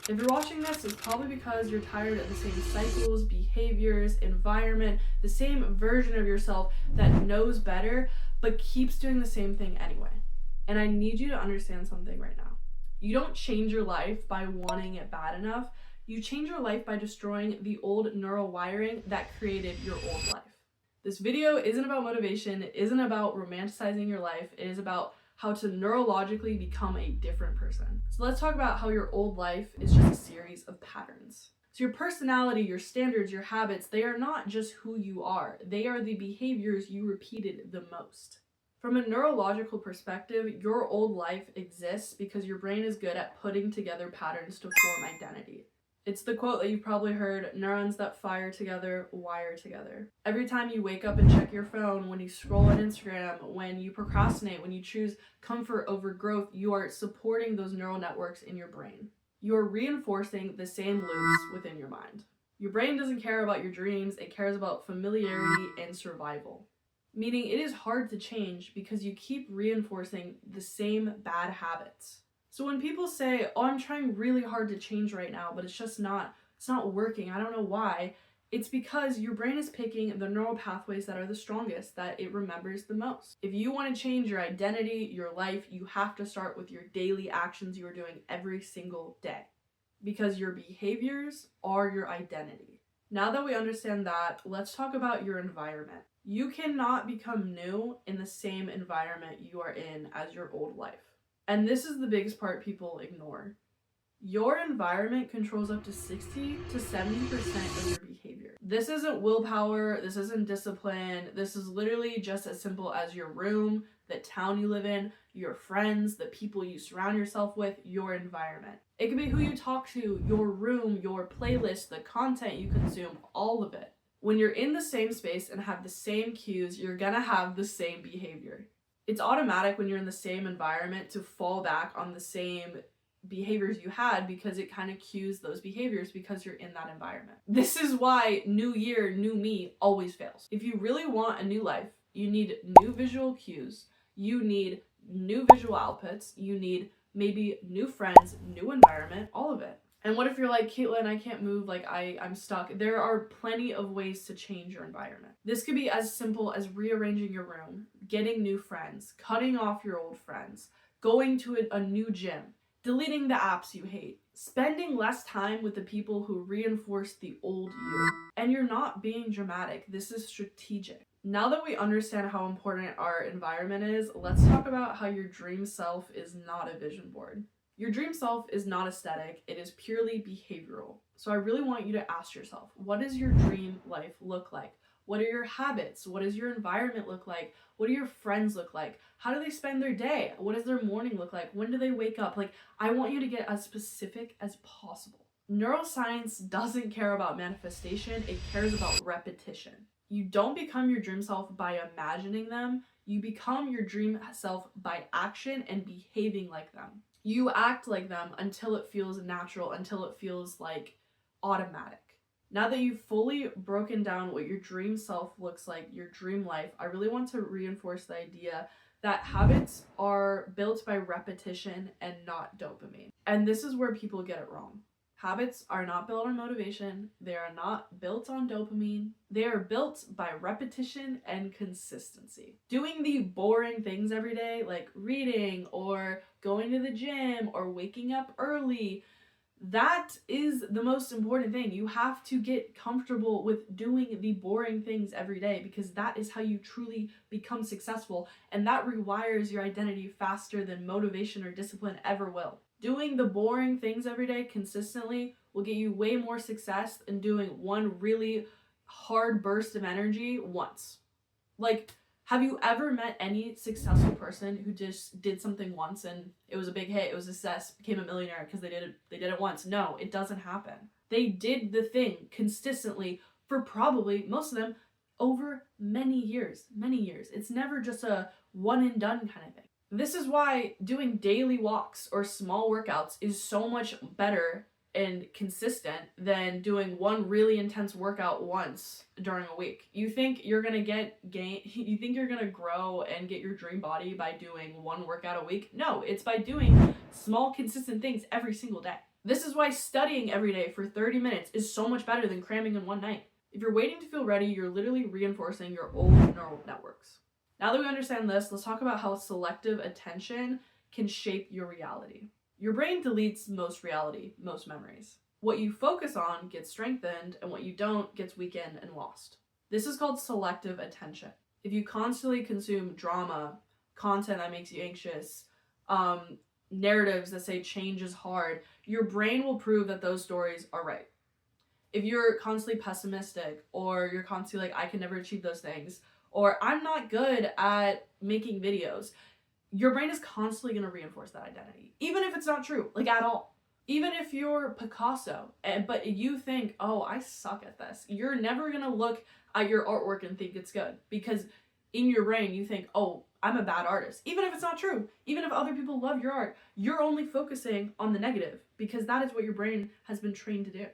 If you're watching this, it's probably because you're tired of the same cycles, behaviors, environment, the same version of yourself that knows better but keeps doing the same thing anyway. And I need you to understand something right now. You don't change your life by wanting it bad enough. You change your life by destroying the old neural wiring that created your old life. This video isn't about motivation, it isn't about romanticizing your life, it is about how to neurologically become a different person. So let's talk about how your old life is just a series of patterns. So your personality, your standards, your habits, they are not just who you are. They are the behaviors you repeated the most. From a neurological perspective, your old life exists because your brain is good at putting together patterns to form identity. It's the quote that you've probably heard, neurons that fire together, wire together. Every time you wake up and check your phone, when you scroll on Instagram, when you procrastinate, when you choose comfort over growth, you are supporting those neural networks in your brain. You are reinforcing the same loops within your mind. Your brain doesn't care about your dreams, it cares about familiarity and survival. Meaning it is hard to change because you keep reinforcing the same bad habits. So when people say, oh, I'm trying really hard to change right now, but it's not working, I don't know why, it's because your brain is picking the neural pathways that are the strongest, that it remembers the most. If you want to change your identity, your life, you have to start with your daily actions you are doing every single day. Because your behaviors are your identity. Now that we understand that, let's talk about your environment. You cannot become new in the same environment you are in as your old life. And this is the biggest part people ignore. Your environment controls up to 60 to 70% of your behavior. This isn't willpower, this isn't discipline, this is literally just as simple as your room, the town you live in, your friends, the people you surround yourself with, your environment. It could be who you talk to, your room, your playlist, the content you consume, all of it. When you're in the same space and have the same cues, you're gonna have the same behavior. It's automatic when you're in the same environment to fall back on the same behaviors you had because it kind of cues those behaviors because you're in that environment. This is why new year, new me always fails. If you really want a new life, you need new visual cues, you need new visual outputs, you need maybe new friends, new environment, all of it. And what if you're like, Caitlin, I can't move, like I'm stuck. There are plenty of ways to change your environment. This could be as simple as rearranging your room, getting new friends, cutting off your old friends, going to a new gym, deleting the apps you hate, spending less time with the people who reinforce the old you. And you're not being dramatic, this is strategic. Now that we understand how important our environment is, let's talk about how your dream self is not a vision board. Your dream self is not aesthetic, it is purely behavioral. So I really want you to ask yourself, what does your dream life look like? What are your habits? What does your environment look like? What do your friends look like? How do they spend their day? What does their morning look like? When do they wake up? Like, I want you to get as specific as possible. Neuroscience doesn't care about manifestation, it cares about repetition. You don't become your dream self by imagining them, you become your dream self by action and behaving like them. You act like them until it feels natural, until it feels like automatic. Now that you've fully broken down what your dream self looks like, your dream life, I really want to reinforce the idea that habits are built by repetition and not dopamine. And this is where people get it wrong. Habits are not built on motivation, they are not built on dopamine, they are built by repetition and consistency. Doing the boring things every day, like reading or going to the gym or waking up early, that is the most important thing. You have to get comfortable with doing the boring things every day because that is how you truly become successful, and that rewires your identity faster than motivation or discipline ever will. Doing the boring things every day consistently will get you way more success than doing one really hard burst of energy once. Like, have you ever met any successful person who just did something once and it was a big hit, it was a success, became a millionaire because they did it once? No, it doesn't happen. They did the thing consistently for probably, most of them, over many years. It's never just a one and done kind of thing. This is why doing daily walks or small workouts is so much better and consistent than doing one really intense workout once during a week. You think you're gonna you think you're gonna grow and get your dream body by doing one workout a week? No, it's by doing small consistent things every single day. This is why studying every day for 30 minutes is so much better than cramming in one night. If you're waiting to feel ready, you're literally reinforcing your old neural networks. Now that we understand this, let's talk about how selective attention can shape your reality. Your brain deletes most reality, most memories. What you focus on gets strengthened, and what you don't gets weakened and lost. This is called selective attention. If you constantly consume drama, content that makes you anxious, narratives that say change is hard, your brain will prove that those stories are right. If you're constantly pessimistic, or you're constantly like, I can never achieve those things, or I'm not good at making videos, your brain is constantly going to reinforce that identity, even if it's not true, like at all. Even if you're Picasso, but you think, oh, I suck at this, you're never going to look at your artwork and think it's good, because in your brain you think, oh, I'm a bad artist. Even if it's not true, even if other people love your art, you're only focusing on the negative, because that is what your brain has been trained to do.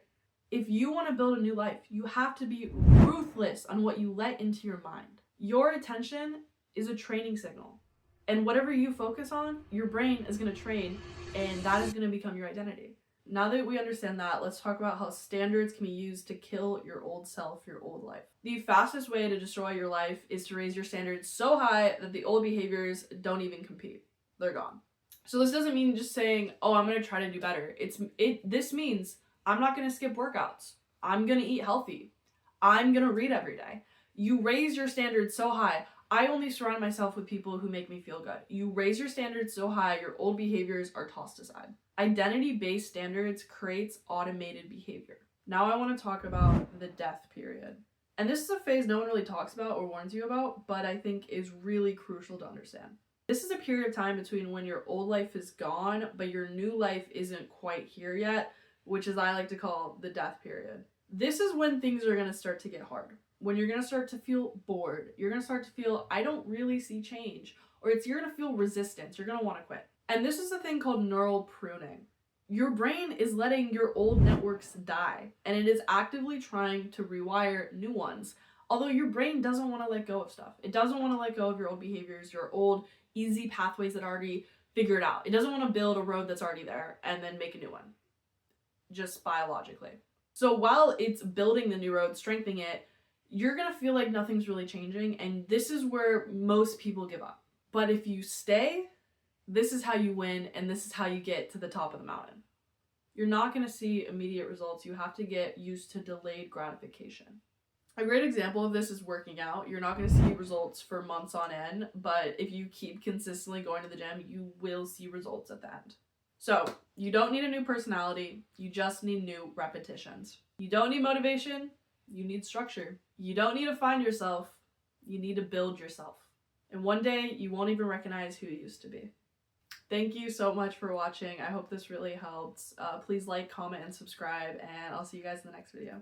If you want to build a new life, you have to be ruthless on what you let into your mind. Your attention is a training signal. And whatever you focus on, your brain is going to train, and that is going to become your identity. Now that we understand that, let's talk about how standards can be used to kill your old self, your old life. The fastest way to destroy your life is to raise your standards so high that the old behaviors don't even compete. They're gone. So this doesn't mean just saying, oh, I'm going to try to do better. This means I'm not going to skip workouts. I'm going to eat healthy. I'm going to read every day. You raise your standards so high. I only surround myself with people who make me feel good. You raise your standards so high, your old behaviors are tossed aside. Identity-based standards creates automated behavior. Now I want to talk about the death period. And this is a phase no one really talks about or warns you about, but I think is really crucial to understand. This is a period of time between when your old life is gone, but your new life isn't quite here yet, which is I like to call the death period. This is when things are going to start to get hard. When you're going to start to feel bored, you're going to start to feel, I don't really see change, or you're going to feel resistance, you're going to want to quit. And this is a thing called neural pruning. Your brain is letting your old networks die, and it is actively trying to rewire new ones. Although your brain doesn't want to let go of stuff. It doesn't want to let go of your old behaviors, your old easy pathways that are already figured out. It doesn't want to build a road that's already there and then make a new one, just biologically. So while it's building the new road, strengthening it, you're going to feel like nothing's really changing, and this is where most people give up. But if you stay, this is how you win, and this is how you get to the top of the mountain. You're not going to see immediate results. You have to get used to delayed gratification. A great example of this is working out. You're not going to see results for months on end, but if you keep consistently going to the gym, you will see results at the end. So, you don't need a new personality, you just need new repetitions. You don't need motivation, you need structure. You don't need to find yourself, you need to build yourself. And one day, you won't even recognize who you used to be. Thank you so much for watching. I hope this really helped. Please like, comment, and subscribe, and I'll see you guys in the next video.